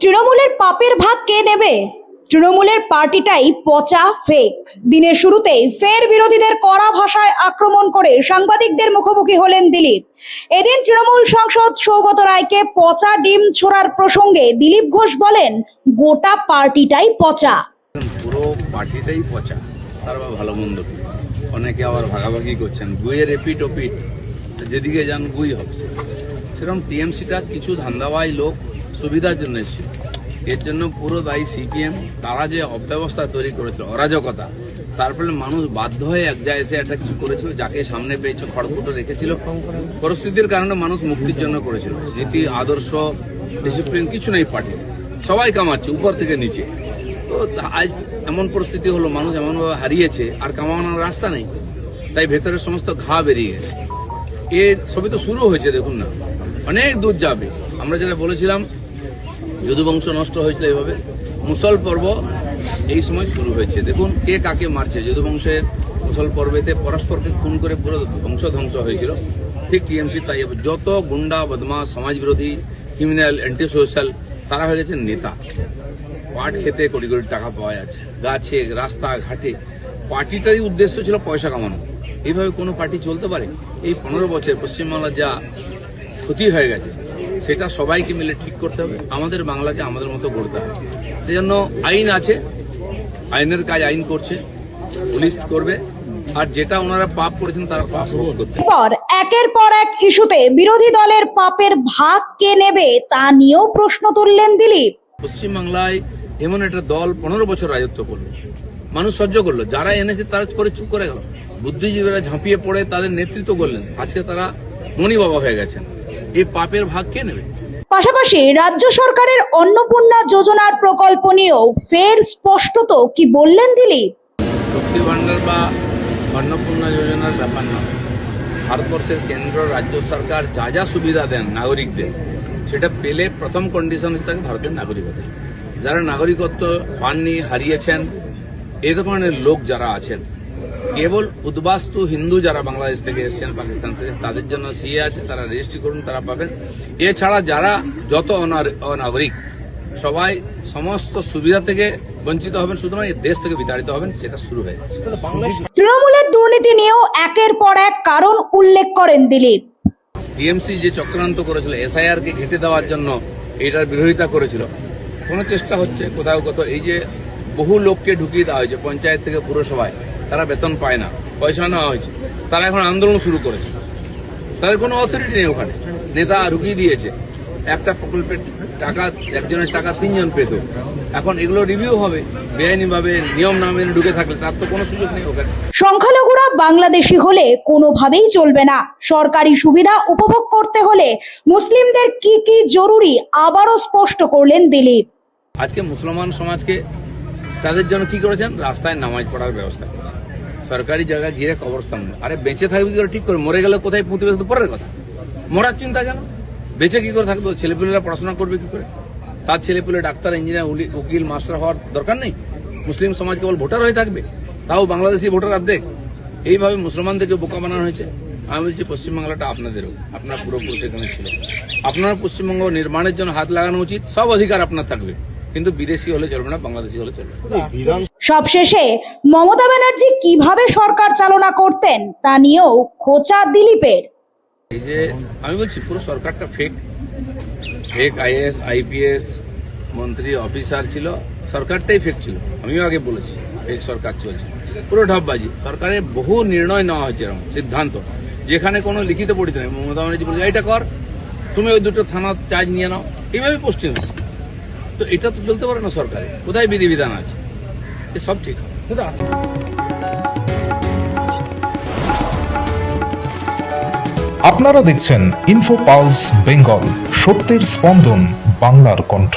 তৃণমূলের পাপের ভাগ কে নেবে? তৃণমূলের পার্টিটাই পচা, ফেক। দিনের শুরুতেই ফের বিরোধীদের কড়া ভাষায় আক্রমণ করে সাংবাদিকদের মুখোমুখি হলেন দিলীপ। এদিন তৃণমূল সাংসদ সৌগত রায়কে পচা ডিম ছোড়ার প্রসঙ্গে দিলীপ ঘোষ বলেন, গোটা পার্টিটাই পচা। পুরো পার্টিটাই পচা, তার ভালো মন্দ অনেকে আবার ভাগাভাগি করছেন, গুইয়ের এপিট ওপিট, যেদিকে যান গুই হবে। সেরকম টিএমসিটা কিছু ধান্দাবাজ লোক সুবিধার জন্য এসেছিল, এর জন্য পুরো দায়ী সিপিএম। তারা যে অব্যবস্থা তৈরি করেছিল, অরাজকতা, তারপরে মানুষ বাধ্য হয়ে এক জায়গায় এসে একটা কিছু করেছিল, যাকে সামনে পেয়েছে খড়কুটো রেখেছিল। পরিস্থিতির কারণে মানুষ মুক্তির জন্য করেছিল। নীতি, আদর্শ, ডিসিপ্লিন কিছু নেই পার্টি, সবাই কামাচ্ছে উপর থেকে নিচে। তো আজ এমন পরিস্থিতি হলো, মানুষ এমনভাবে হারিয়েছে, আর কামানোর রাস্তা নেই, তাই ভেতরের সমস্ত ঘা বেরিয়ে গেছে। এর সবই তো শুরু হয়েছে, দেখুন না, অনেক দূর যাবে। আমরা যেটা বলেছিলাম, যদুবংশ নষ্ট হয়েছিল এভাবে, মুসল পর্ব এই সময় শুরু হয়েছে। দেখুন কে কাকে মারছে। যদুবংশের মুসল পর্বেতে পরস্পরকে খুন করে পুরো বংশ ধ্বংস হয়েছিল, ঠিক টিএমসি তাই। যত গুন্ডা, বদমাশ, সমাজ বিরোধী, ক্রিমিনাল, অ্যান্টি সোশ্যাল, তারা হয়ে গেছে নেতা। পাট খেতে কোটি কোটি টাকা পাওয়া যাচ্ছে, গাছে, রাস্তা ঘাটে। পার্টিটারই উদ্দেশ্য ছিল পয়সা কামানো। এইভাবে কোনো পার্টি চলতে পারে? এই 15 বছর পশ্চিমবাংলার যা ক্ষতি হয়ে গেছে, সেটা সবাইকে মিলে ঠিক করতে হবে। আমাদের বাংলাকে আমাদের মতো গড়তে হবে। সেই জন্য আইন আছে, আইনের কাজ আইন করছে, পুলিশ করবে, আর যেটা ওনারা পাপ করেছেন তারা পাপ করতে। একের পর এক ইস্যুতে বিরোধী দলের পাপের ভাগ কে নেবে তা নিয়েও প্রশ্ন তুললেন দিলীপ। পশ্চিমবাংলায় এমন একটা দল 15 বছর রাজত্ব করলো, মানুষ সহ্য করলো, যারা এনেছে তারা পরে চুপ করে গেল। বুদ্ধিজীবীরা ঝাঁপিয়ে পড়ে তাদের নেতৃত্ব করলেন, আজকে তারা মনি বাবা হয়ে গেছেন। এই পাপের ভাগ কে নেবে? পাশাপাশি রাজ্য সরকারের অন্নপূর্ণা যোজনার প্রকল্প নিয়েও ফের স্পষ্টত কি বললেন দিলীপ। লক্ষ্মী ভান্ডার বা অন্নপূর্ণা যোজনার ব্যাপার না। ভারতবর্ষের কেন্দ্র রাজ্য সরকার যা যা সুবিধা দেন নাগরিকদের, সেটা পেলে প্রথম কন্ডিশন হচ্ছে তাকে ভারতের নাগরিকত্ব। যারা নাগরিকত্ব পাননি, হারিয়েছেন, এই ধরনের লোক যারা আছেন, কেবল উদ্বাস্তু হিন্দু যারা বাংলাদেশ থেকে এসছেন, পাকিস্তান থেকে, তাদের জন্য সিএ আছে, তারা রেজিস্ট্রি করুন, তারা পাবেন। এছাড়া যারা যত অনাগরিক, সবাই সমস্ত সুবিধা থেকে বঞ্চিত হবেন, সুতরাং এই দেশ থেকে বিতাড়িত হবেন। সেটা শুরু হয়ে গেছে। তৃণমূলের দুর্নীতি নিয়েও একের পর এক কারণ উল্লেখ করেন দিলীপ। টিএমসি যে চক্রান্ত করেছিল এসআইআর কে ঘেঁটে দেওয়ার জন্য, এটার বিরোধিতা করেছিল, কোনো চেষ্টা হচ্ছে কোথাও কোথাও। এই যে বহু লোককে ঢুকিয়ে দেওয়া হয়েছে পঞ্চায়েত থেকে পুরসভায়, তারা বেতন পায় না, পয়সা নেওয়া হয়েছে, তারা এখন আন্দোলন শুরু করেছে। তাদের কোনো অথরিটি নেই ওখানে, নেতা ঢুকিয়ে দিয়েছে। একটা প্রকল্পের টাকা, একজনের টাকা 3 জন পেত। এখন এগুলো রিভিউ হবে, বেআইনিভাবে নিয়ম না মেনে ঢুকে থাকলে তার তো কোনো সুযোগ নেই ওখানে। সংখ্যালঘুরা বাংলাদেশি হলে কোনোভাবেই চলবে না। সরকারি সুবিধা উপভোগ করতে হলে মুসলিমদের কি কি জরুরি আবারও স্পষ্ট করলেন দিলীপ। আজকে মুসলমান সমাজকে তাদের জন্য কি করেছেন? রাস্তায় নামাজ পড়ার ব্যবস্থা করেছেন, সরকারি জায়গায় ঘিরে কবরস্থান। আরে বেঁচে থাকবে কি করে? ঠিক করে মরে গেলে কোথায় পুঁতবে, পরের কথা। মরার চিন্তা কেন? বেঁচে কি করে থাকবে? ছেলেপুলেরা পড়াশোনা করবে কি করে? তার ছেলেপুলে ডাক্তার, ইঞ্জিনিয়ার, উকিল, মাস্টার হওয়ার দরকার নেই? মুসলিম সমাজ কেবল ভোটার হয়ে থাকবে, তাও বাংলাদেশি ভোটার অর্ধেক। এইভাবে মুসলমানদেরকে বোকা বানানো হয়েছে। আমি বলছি পশ্চিমবাংলাটা আপনাদেরও, আপনার পূর্বপুরুষ এখানে ছিল। আপনার পশ্চিমবঙ্গ নির্মাণের জন্য হাত লাগানো উচিত, সব অধিকার আপনার থাকবে, কিন্তু বিদেশি হলে চলবে না, বাংলাদেশি হলে চলবে। সবশেষে মমতা ব্যানার্জি কিভাবে সরকার চালনা করতেন তা নিয়েও খোঁচা দিলীপের। এই যে আমি বলছি পুরো সরকারটা ফেক, ফেক আইএএস, আইপিএস, মন্ত্রী, অফিসার ছিল, সরকারটাই ফেক ছিল। আমিও আগে বলেছি ফেক সরকার চলছে, পুরো ঢপবাজি। সরকারে বহু নির্ণয় নেওয়া হয়েছে, এরকম সিদ্ধান্ত যেখানে কোনো লিখিত পড়িত নেই। মমতা ব্যানার্জি বলছে এটা কর, তুমি ওই 2টো থানা চার্জ নিয়ে নাও, এইভাবে পোস্টিং হচ্ছে। তো এটা তো চলতে পারে না সরকারে, কোথায় বিধিবিধান আছে? সব ঠিক। আপনারা দেখছেন ইনফো পালস বেঙ্গল, সত্যের স্পন্দন, বাংলার কণ্ঠ।